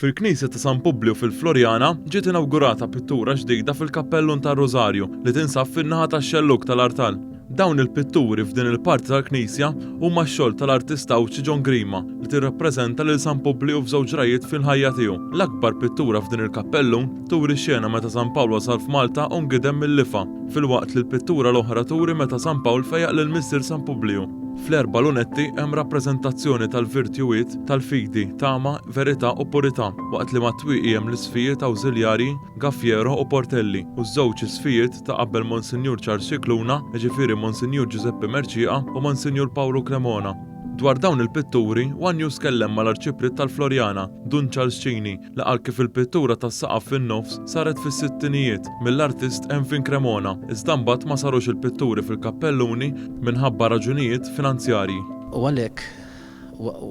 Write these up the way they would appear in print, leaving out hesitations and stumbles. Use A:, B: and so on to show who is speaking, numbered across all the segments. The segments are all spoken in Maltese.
A: Fil-Knisja ta' San Publio fil-Florjana ġiet inawgurata pittura ġdida fil-Kappellun tar-Rożarju li tinsab fin-naħa tax-xellug tal-Artal. Dawn il-pitturi f'din il-parti tal-Knisja huma x-xogħol tal-artist Awċi John Grima li tirrappreżenta lil San Publio f'żewġ rajiet fil-ħajja tiegħu. L-akbar pittura f'din il-kappellun turi x-xena meta San Pawl wasal f'Malta u ngidem mill-lifa, filwaqt li l-pittura l-oħra turi meta San Pawl fejaq lil Missier San Publio. Fl-erba' lunetti hemm rappreżentazzjoni tal-virtjujiet tal-fidi, tama, verità u purità, waqt li mat-twieqi hemm l-isfijiet awżiljarji Gaffiero u Portelli u ż-żewġ isfijiet ta' qabel Monsinjur Charles Cicluna, jiġifieri Monsinjur Giuseppe Merċieqa u Monsinjur Paolo Cremona. Dwar dawn il-pitturi, One News kellem mal-Arċipret tal-Florjana, Dun Cialcini, li qal kif il-pittura tas-saqaf fin-nofs saret fis-sittinijiet mill-artist Enfin Cremona, iżda mbagħad ma sarux il-pitturi fil-kappelluni minħabba raġunijiet finanzjarji.
B: U għalhekk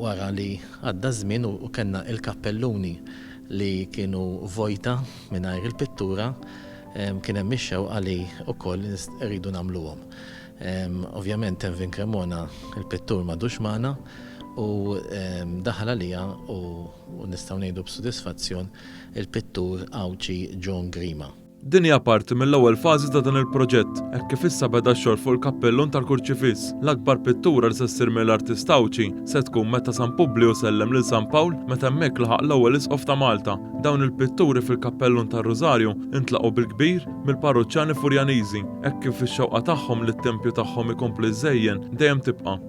B: wara li għadda żmien u kellna il-kappelluni li kienu vojta mingħajr il-pittura, kien hemm ix-xewqa li wkoll iridu nagħmluhom. Ovvjament Enfin Cremona il-pittur m'għadux magħna u daħal għalija u nistgħu ngħidu b'sodisfazzjon il-pittur Awċi John Grima.
A: Din hija parti mill-ewwel fażi ta' dan il-proġett, hekk kif issa beda x-xogħol fuq il-kappellun tal-Kurċifiss. L-akbar pittura li se ssir mill-artist Awċi se tkun meta San Publio sellem lil San Pawl meta hemmhekk laħaq l-ewwel isqof ta' Malta. Dawn il-pitturi fil-Kappellun tar-Rożarju intlaqgħu bil-kbir mill-parroċċjani Furjaniżi, hekk kif ix-xewqa tagħhom li t-tempju tagħhom ikompli żejjen dejjem tibqa'.